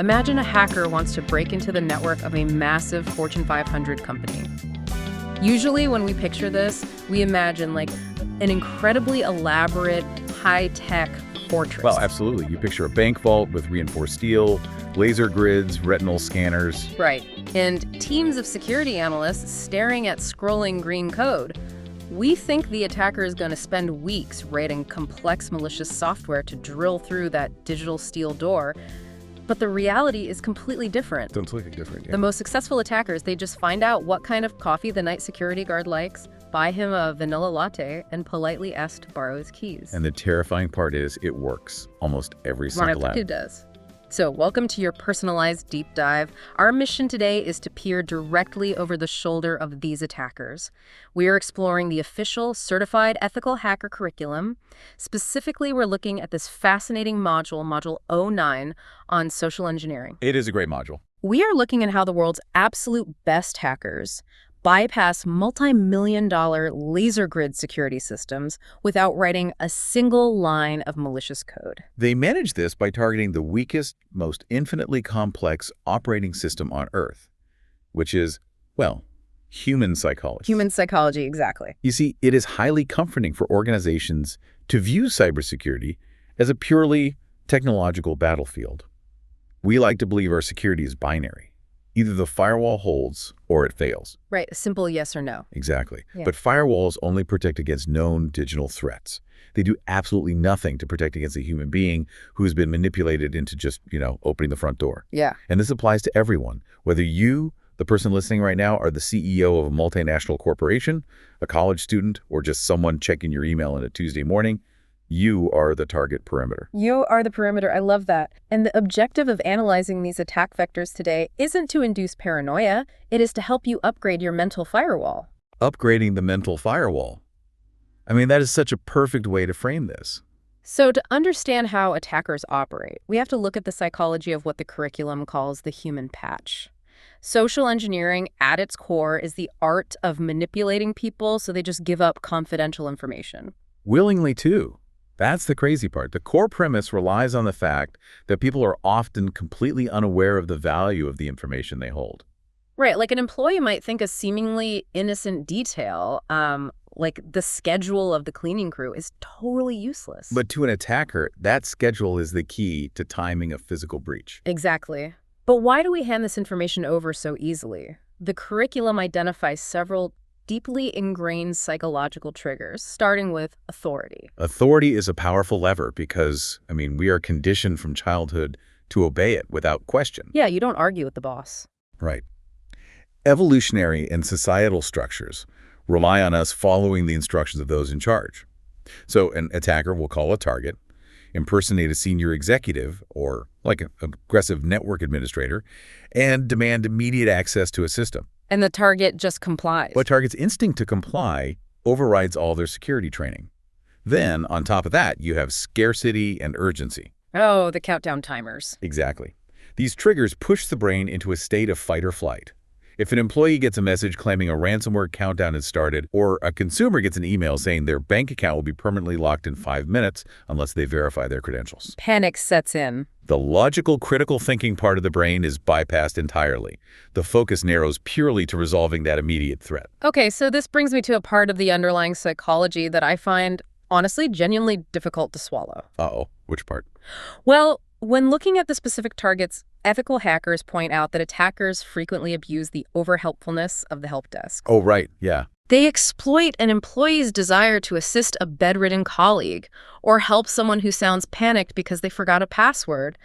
Imagine a hacker wants to break into the network of a massive Fortune 500 company. Usually when we picture this, we imagine like an incredibly elaborate, high-tech fortress. Well, absolutely. You picture a bank vault with reinforced steel, laser grids, retinal scanners. Right. And teams of security analysts staring at scrolling green code. We think the attacker is going to spend weeks writing complex malicious software to drill through that digital steel door. But the reality is completely different. Completely different, yeah. The most successful attackers, they just find out what kind of coffee the night security guard likes, buy him a vanilla latte, and politely ask to borrow his keys. And the terrifying part is it works almost every single time. It does. So welcome to your personalized deep dive. Our mission today is to peer directly over the shoulder of these attackers. We are exploring the official Certified Ethical Hacker curriculum. Specifically, we're looking at this fascinating module, Module 09, on social engineering. It is a great module. We are looking at how the world's absolute best hackers bypass multi-million-dollar laser grid security systems without writing a single line of malicious code. They manage this by targeting the weakest, most infinitely complex operating system on Earth, which is, well, human psychology. Human psychology, exactly. You see, it is highly comforting for organizations to view cybersecurity as a purely technological battlefield. We like to believe our security is binary. Either the firewall holds or it fails. Right, a simple yes or no. Exactly. Yeah. But firewalls only protect against known digital threats. They do absolutely nothing to protect against a human being who's been manipulated into just, opening the front door. Yeah. And this applies to everyone, whether you, the person listening right now, are the CEO of a multinational corporation, a college student, or just someone checking your email on a Tuesday morning. You are the target perimeter. You are the perimeter. I love that. And the objective of analyzing these attack vectors today isn't to induce paranoia. It is to help you upgrade your mental firewall. Upgrading the mental firewall. I mean, that is such a perfect way to frame this. So to understand how attackers operate, we have to look at the psychology of what the curriculum calls the human patch. Social engineering, at its core, is the art of manipulating people so they just give up confidential information. Willingly, too. That's the crazy part. The core premise relies on the fact that people are often completely unaware of the value of the information they hold. Right, like an employee might think a seemingly innocent detail, like the schedule of the cleaning crew, is totally useless. But to an attacker, that schedule is the key to timing a physical breach. Exactly. But why do we hand this information over so easily? The curriculum identifies several deeply ingrained psychological triggers, starting with authority. Authority is a powerful lever because, we are conditioned from childhood to obey it without question. Yeah, you don't argue with the boss. Right. Evolutionary and societal structures rely on us following the instructions of those in charge. So an attacker will call a target, impersonate a senior executive, or like an aggressive network administrator, and demand immediate access to a system. And the target just complies. But target's instinct to comply overrides all their security training. Then, on top of that, you have scarcity and urgency. Oh, the countdown timers. Exactly. These triggers push the brain into a state of fight or flight. If an employee gets a message claiming a ransomware countdown has started, or a consumer gets an email saying their bank account will be permanently locked in 5 minutes unless they verify their credentials. Panic sets in. The logical, critical thinking part of the brain is bypassed entirely. The focus narrows purely to resolving that immediate threat. Okay, so this brings me to a part of the underlying psychology that I find, honestly, genuinely difficult to swallow. Uh-oh, which part? Well, when looking at the specific targets, ethical hackers point out that attackers frequently abuse the over-helpfulness of the help desk. Oh, right, yeah. They exploit an employee's desire to assist a bedridden colleague or help someone who sounds panicked because they forgot a password.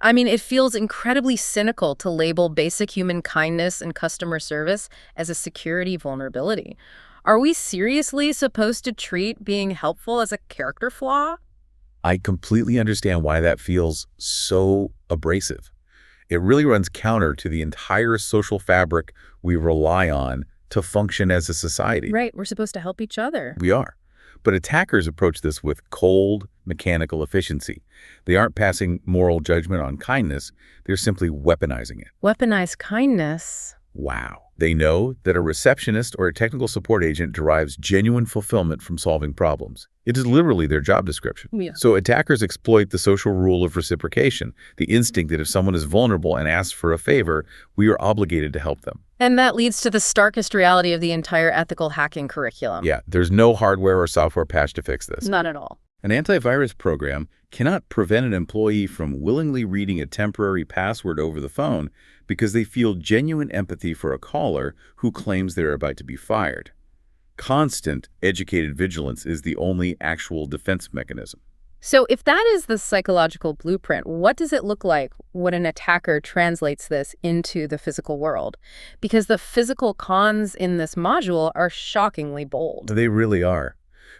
It feels incredibly cynical to label basic human kindness and customer service as a security vulnerability. Are we seriously supposed to treat being helpful as a character flaw? I completely understand why that feels so abrasive. It really runs counter to the entire social fabric we rely on to function as a society. Right, we're supposed to help each other. We are. But attackers approach this with cold, mechanical efficiency. They aren't passing moral judgment on kindness, they're simply weaponizing it. Weaponize kindness? Wow. They know that a receptionist or a technical support agent derives genuine fulfillment from solving problems. It is literally their job description. Yeah. So attackers exploit the social rule of reciprocation, the instinct that if someone is vulnerable and asks for a favor, we are obligated to help them. And that leads to the starkest reality of the entire ethical hacking curriculum. Yeah, there's no hardware or software patch to fix this. Not at all. An antivirus program cannot prevent an employee from willingly reading a temporary password over the phone because they feel genuine empathy for a caller who claims they're about to be fired. Constant, educated vigilance is the only actual defense mechanism. So if that is the psychological blueprint, what does it look like when an attacker translates this into the physical world? Because the physical cons in this module are shockingly bold. They really are.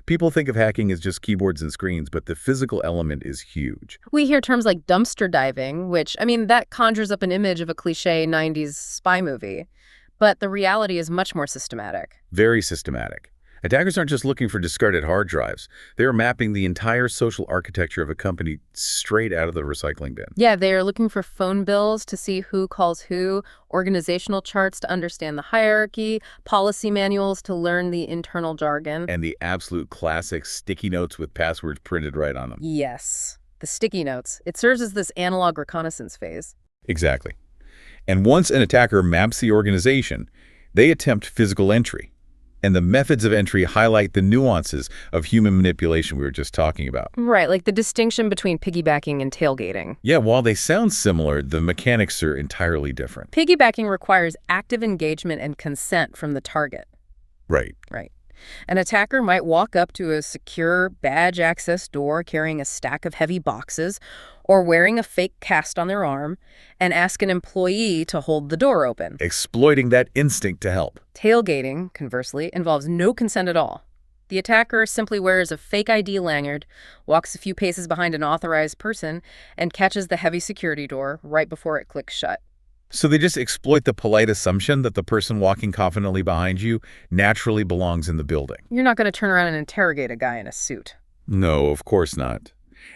People think of hacking as just keyboards and screens, but the physical element is huge. We hear terms like dumpster diving, which, I mean, that conjures up an image of a cliché 90s spy movie. But the reality is much more systematic. Very systematic. Attackers aren't just looking for discarded hard drives. They are mapping the entire social architecture of a company straight out of the recycling bin. Yeah, they are looking for phone bills to see who calls who, organizational charts to understand the hierarchy, policy manuals to learn the internal jargon. And the absolute classic sticky notes with passwords printed right on them. Yes, the sticky notes. It serves as this analog reconnaissance phase. Exactly. And once an attacker maps the organization, they attempt physical entry. And the methods of entry highlight the nuances of human manipulation we were just talking about. Right, like the distinction between piggybacking and tailgating. Yeah, while they sound similar, the mechanics are entirely different. Piggybacking requires active engagement and consent from the target. Right. Right. An attacker might walk up to a secure badge access door carrying a stack of heavy boxes or wearing a fake cast on their arm and ask an employee to hold the door open. Exploiting that instinct to help. Tailgating, conversely, involves no consent at all. The attacker simply wears a fake ID lanyard, walks a few paces behind an authorized person, and catches the heavy security door right before it clicks shut. So they just exploit the polite assumption that the person walking confidently behind you naturally belongs in the building. You're not going to turn around and interrogate a guy in a suit. No, of course not.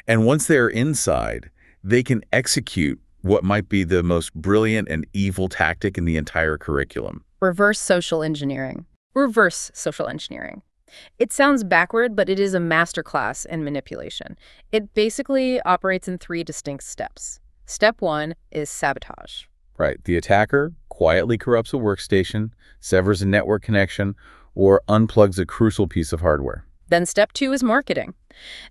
And once they're inside, they can execute what might be the most brilliant and evil tactic in the entire curriculum. Reverse social engineering. Reverse social engineering. It sounds backward, but it is a masterclass in manipulation. It basically operates in 3 distinct steps. Step 1 is sabotage. Right. The attacker quietly corrupts a workstation, severs a network connection, or unplugs a crucial piece of hardware. Then step 2 is marketing.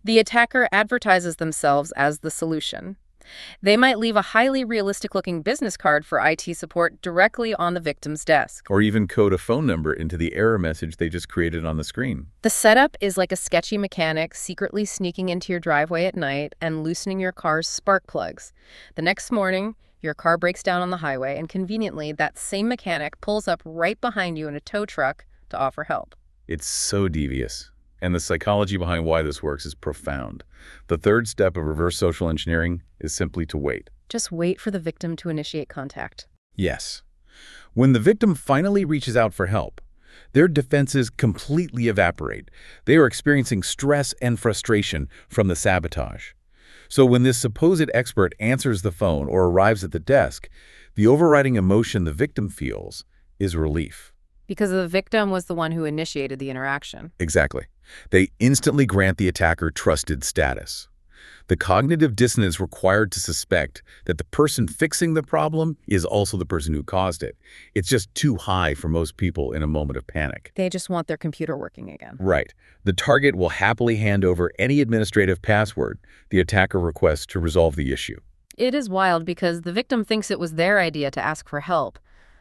The attacker advertises themselves as the solution. They might leave a highly realistic-looking business card for IT support directly on the victim's desk. Or even code a phone number into the error message they just created on the screen. The setup is like a sketchy mechanic secretly sneaking into your driveway at night and loosening your car's spark plugs. The next morning, your car breaks down on the highway, and conveniently, that same mechanic pulls up right behind you in a tow truck to offer help. It's so devious. And the psychology behind why this works is profound. The third step of reverse social engineering is simply to wait. Just wait for the victim to initiate contact. Yes. When the victim finally reaches out for help, their defenses completely evaporate. They are experiencing stress and frustration from the sabotage. So when this supposed expert answers the phone or arrives at the desk, the overriding emotion the victim feels is relief. Because the victim was the one who initiated the interaction. Exactly. They instantly grant the attacker trusted status. The cognitive dissonance required to suspect that the person fixing the problem is also the person who caused it. It's just too high for most people in a moment of panic. They just want their computer working again. Right. The target will happily hand over any administrative password the attacker requests to resolve the issue. It is wild because the victim thinks it was their idea to ask for help.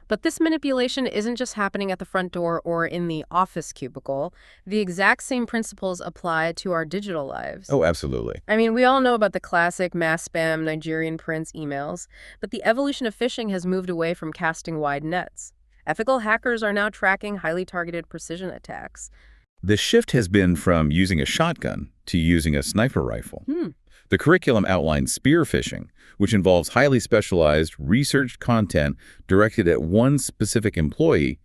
But this manipulation isn't just happening at the front door or in the office cubicle. The exact same principles apply to our digital lives. Oh, absolutely. I mean, we all know about the classic mass spam Nigerian prince emails, but the evolution of phishing has moved away from casting wide nets. Ethical hackers are now tracking highly targeted precision attacks. The shift has been from using a shotgun to using a sniper rifle. The curriculum outlines spear phishing, which involves highly specialized, researched content directed at one specific employee,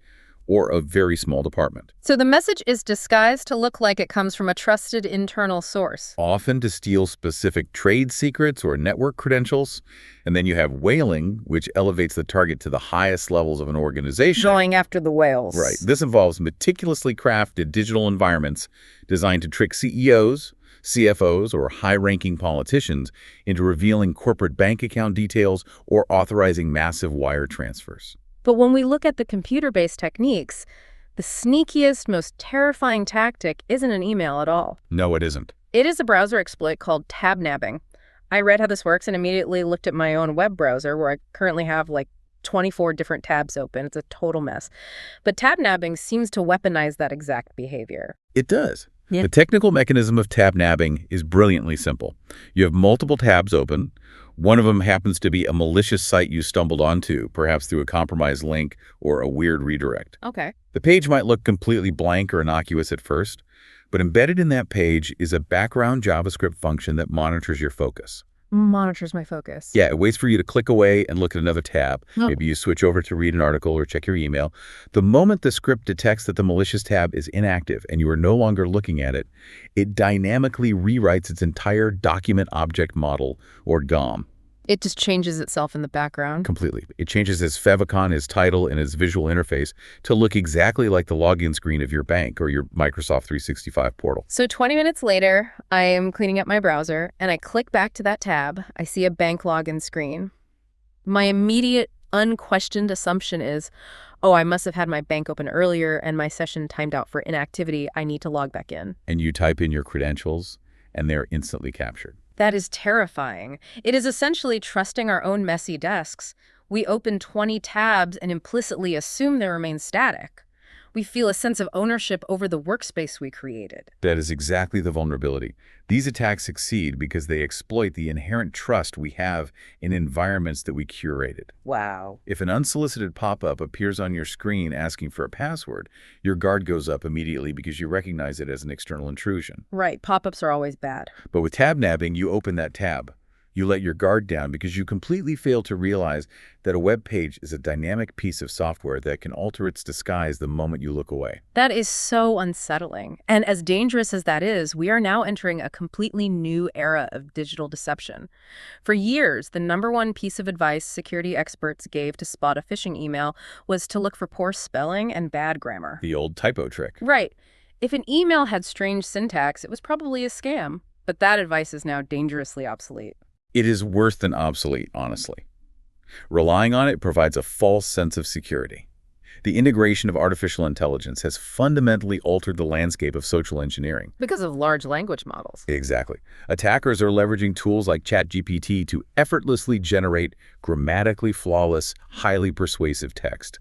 or a very small department. So the message is disguised to look like it comes from a trusted internal source. Often to steal specific trade secrets or network credentials. And then you have whaling, which elevates the target to the highest levels of an organization. Going after the whales. Right. This involves meticulously crafted digital environments designed to trick CEOs, CFOs, or high-ranking politicians into revealing corporate bank account details or authorizing massive wire transfers. But when we look at the computer-based techniques, the sneakiest, most terrifying tactic isn't an email at all. No, it isn't. It is a browser exploit called tab nabbing. I read how this works and immediately looked at my own web browser where I currently have like 24 different tabs open. It's a total mess. But tab nabbing seems to weaponize that exact behavior. It does. Yeah. The technical mechanism of tab nabbing is brilliantly simple. You have multiple tabs open. One of them happens to be a malicious site you stumbled onto, perhaps through a compromised link or a weird redirect. Okay. The page might look completely blank or innocuous at first, but embedded in that page is a background JavaScript function that monitors your focus. Monitors my focus. Yeah, it waits for you to click away and look at another tab. Oh. Maybe you switch over to read an article or check your email. The moment the script detects that the malicious tab is inactive and you are no longer looking at it, it dynamically rewrites its entire document object model, or DOM. It just changes itself in the background. Completely. It changes its favicon, its title, and its visual interface to look exactly like the login screen of your bank or your Microsoft 365 portal. So 20 minutes later, I am cleaning up my browser and I click back to that tab. I see a bank login screen. My immediate, unquestioned assumption is, oh, I must have had my bank open earlier and my session timed out for inactivity. I need to log back in. And you type in your credentials, and they're instantly captured. That is terrifying. It is essentially trusting our own messy desks. We open 20 tabs and implicitly assume they remain static. We feel a sense of ownership over the workspace we created. That is exactly the vulnerability. These attacks succeed because they exploit the inherent trust we have in environments that we curated. Wow. If an unsolicited pop-up appears on your screen asking for a password, your guard goes up immediately because you recognize it as an external intrusion. Right, pop-ups are always bad. But with tab nabbing, you open that tab. You let your guard down because you completely fail to realize that a web page is a dynamic piece of software that can alter its disguise the moment you look away. That is so unsettling. And as dangerous as that is, we are now entering a completely new era of digital deception. For years, the #1 piece of advice security experts gave to spot a phishing email was to look for poor spelling and bad grammar. The old typo trick. Right. If an email had strange syntax, it was probably a scam. But that advice is now dangerously obsolete. It is worse than obsolete, honestly. Relying on it provides a false sense of security. The integration of artificial intelligence has fundamentally altered the landscape of social engineering. Because of large language models. Exactly. Attackers are leveraging tools like ChatGPT to effortlessly generate grammatically flawless, highly persuasive text.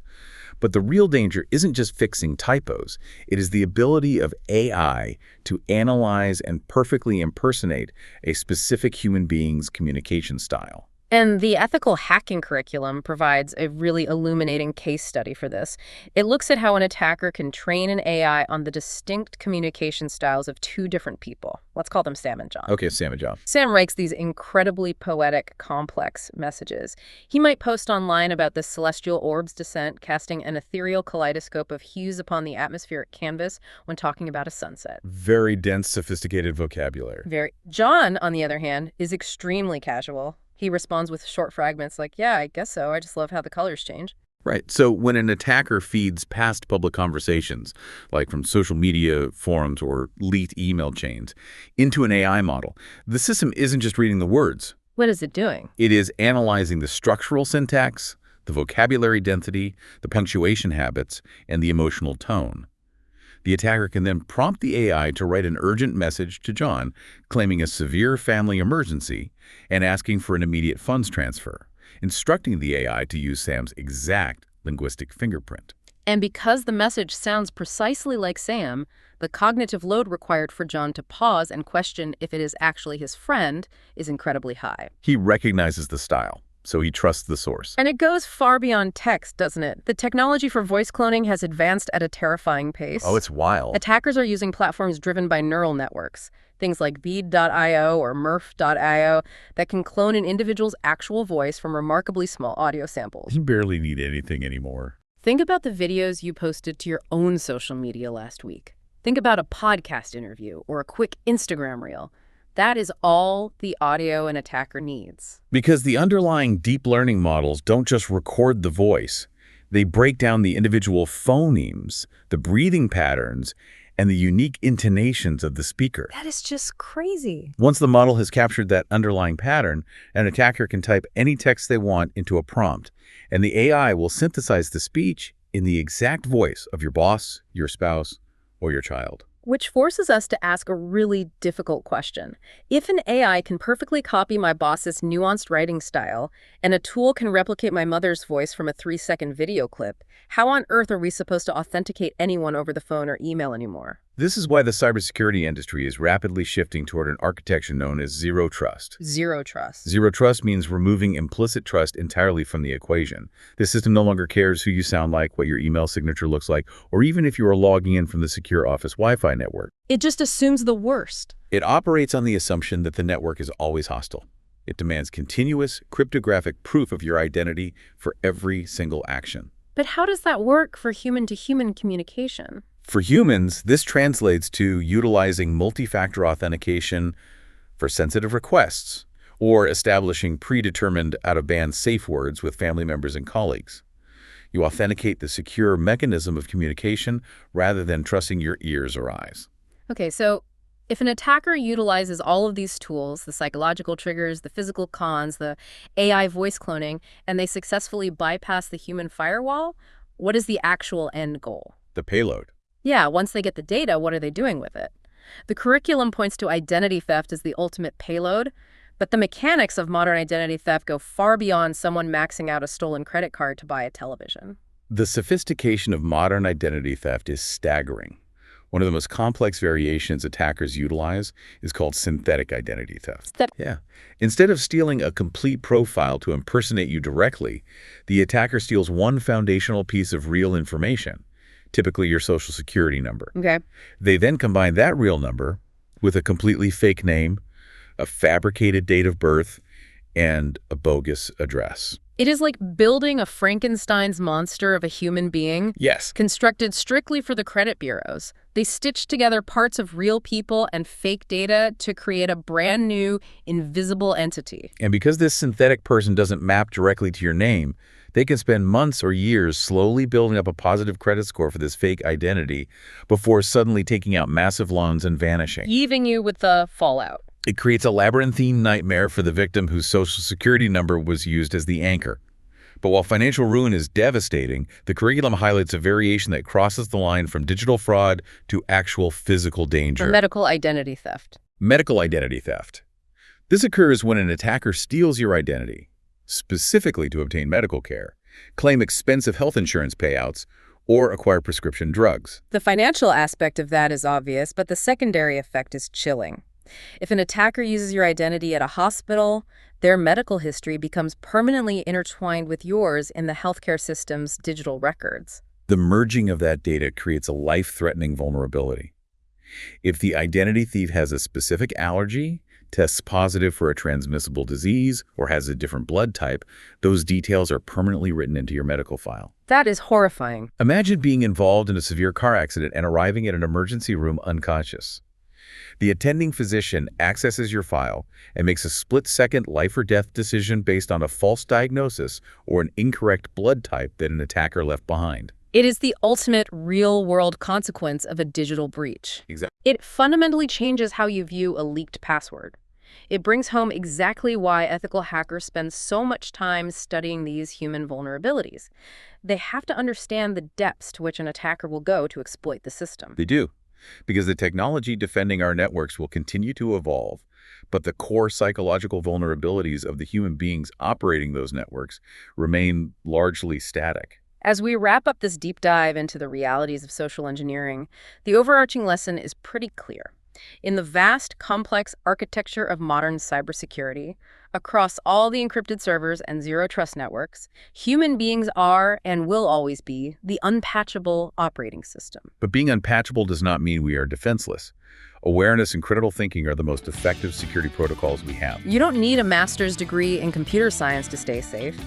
But the real danger isn't just fixing typos. It is the ability of AI to analyze and perfectly impersonate a specific human being's communication style. And the ethical hacking curriculum provides a really illuminating case study for this. It looks at how an attacker can train an AI on the distinct communication styles of two different people. Let's call them Sam and John. Okay, Sam and John. Sam writes these incredibly poetic, complex messages. He might post online about the celestial orb's descent, casting an ethereal kaleidoscope of hues upon the atmospheric canvas when talking about a sunset. Very dense, sophisticated vocabulary. John, on the other hand, is extremely casual. He responds with short fragments like, yeah, I guess so. I just love how the colors change. Right. So when an attacker feeds past public conversations, like from social media forums or leaked email chains, into an AI model, the system isn't just reading the words. What is it doing? It is analyzing the structural syntax, the vocabulary density, the punctuation habits, and the emotional tone. The attacker can then prompt the AI to write an urgent message to John, claiming a severe family emergency and asking for an immediate funds transfer, instructing the AI to use Sam's exact linguistic fingerprint. And because the message sounds precisely like Sam, the cognitive load required for John to pause and question if it is actually his friend is incredibly high. He recognizes the style, so he trusts the source. And it goes far beyond text, doesn't it? The technology for voice cloning has advanced at a terrifying pace. Oh, it's wild. Attackers are using platforms driven by neural networks, things like Bead.io or Murph.io, that can clone an individual's actual voice from remarkably small audio samples. You barely need anything anymore. Think about the videos you posted to your own social media last week. Think about a podcast interview or a quick Instagram reel. That is all the audio an attacker needs. Because the underlying deep learning models don't just record the voice. They break down the individual phonemes, the breathing patterns, and the unique intonations of the speaker. That is just crazy. Once the model has captured that underlying pattern, an attacker can type any text they want into a prompt, and the AI will synthesize the speech in the exact voice of your boss, your spouse, or your child. Which forces us to ask a really difficult question. If an AI can perfectly copy my boss's nuanced writing style, and a tool can replicate my mother's voice from a 3-second video clip, how on earth are we supposed to authenticate anyone over the phone or email anymore? This is why the cybersecurity industry is rapidly shifting toward an architecture known as zero trust. Zero trust. Zero trust means removing implicit trust entirely from the equation. The system no longer cares who you sound like, what your email signature looks like, or even if you are logging in from the secure office Wi-Fi network. It just assumes the worst. It operates on the assumption that the network is always hostile. It demands continuous cryptographic proof of your identity for every single action. But how does that work for human-to-human communication? For humans, this translates to utilizing multi-factor authentication for sensitive requests or establishing predetermined out-of-band safe words with family members and colleagues. You authenticate the secure mechanism of communication rather than trusting your ears or eyes. Okay, so if an attacker utilizes all of these tools, the psychological triggers, the physical cons, the AI voice cloning, and they successfully bypass the human firewall, what is the actual end goal? The payload. Yeah, once they get the data, what are they doing with it? The curriculum points to identity theft as the ultimate payload, but the mechanics of modern identity theft go far beyond someone maxing out a stolen credit card to buy a television. The sophistication of modern identity theft is staggering. One of the most complex variations attackers utilize is called synthetic identity theft. Instead of stealing a complete profile to impersonate you directly, the attacker steals one foundational piece of real information, typically your social security number. Okay. They then combine that real number with a completely fake name, a fabricated date of birth, and a bogus address. It is like building a Frankenstein's monster of a human being. Yes. Constructed strictly for the credit bureaus. They stitch together parts of real people and fake data to create a brand new, invisible entity. And because this synthetic person doesn't map directly to your name, they can spend months or years slowly building up a positive credit score for this fake identity before suddenly taking out massive loans and vanishing. Leaving you with the fallout. It creates a labyrinthine nightmare for the victim whose social security number was used as the anchor. But while financial ruin is devastating, the curriculum highlights a variation that crosses the line from digital fraud to actual physical danger. Or medical identity theft. Medical identity theft. This occurs when an attacker steals your identity, specifically to obtain medical care, claim expensive health insurance payouts, or acquire prescription drugs. The financial aspect of that is obvious, but the secondary effect is chilling. If an attacker uses your identity at a hospital, their medical history becomes permanently intertwined with yours in the healthcare system's digital records. The merging of that data creates a life-threatening vulnerability. If the identity thief has a specific allergy, tests positive for a transmissible disease, or has a different blood type, those details are permanently written into your medical file. That is horrifying. Imagine being involved in a severe car accident and arriving at an emergency room unconscious. The attending physician accesses your file and makes a split-second life-or-death decision based on a false diagnosis or an incorrect blood type that an attacker left behind. It is the ultimate real-world consequence of a digital breach. Exactly. It fundamentally changes how you view a leaked password. It brings home exactly why ethical hackers spend so much time studying these human vulnerabilities. They have to understand the depths to which an attacker will go to exploit the system. They do. Because the technology defending our networks will continue to evolve, but the core psychological vulnerabilities of the human beings operating those networks remain largely static. As we wrap up this deep dive into the realities of social engineering, the overarching lesson is pretty clear. In the vast, complex architecture of modern cybersecurity, across all the encrypted servers and zero-trust networks, human beings are and will always be the unpatchable operating system. But being unpatchable does not mean we are defenseless. Awareness and critical thinking are the most effective security protocols we have. You don't need a master's degree in computer science to stay safe.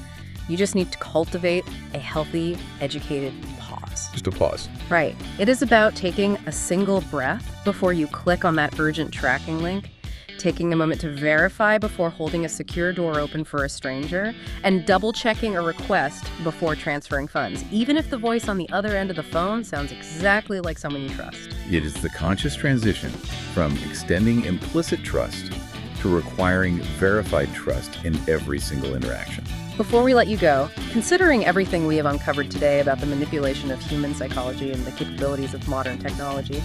You just need to cultivate a healthy, educated pause. Just a pause. Right. It is about taking a single breath before you click on that urgent tracking link, taking a moment to verify before holding a secure door open for a stranger, and double-checking a request before transferring funds, even if the voice on the other end of the phone sounds exactly like someone you trust. It is the conscious transition from extending implicit trust to requiring verified trust in every single interaction. Before we let you go, considering everything we have uncovered today about the manipulation of human psychology and the capabilities of modern technology,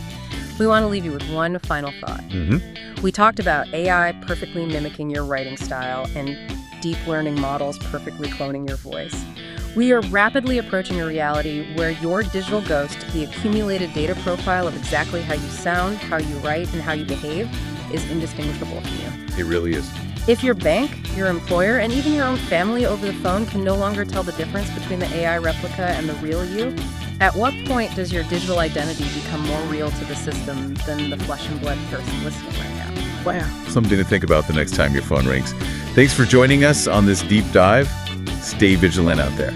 we want to leave you with one final thought. We talked about AI perfectly mimicking your writing style and deep learning models perfectly cloning your voice. We are rapidly approaching a reality where your digital ghost, the accumulated data profile of exactly how you sound, how you write, and how you behave, is indistinguishable from you. It really is. If your bank, your employer, and even your own family over the phone can no longer tell the difference between the AI replica and the real you, at what point does your digital identity become more real to the system than the flesh and blood person listening right now? Wow. Something to think about the next time your phone rings. Thanks for joining us on this deep dive. Stay vigilant out there.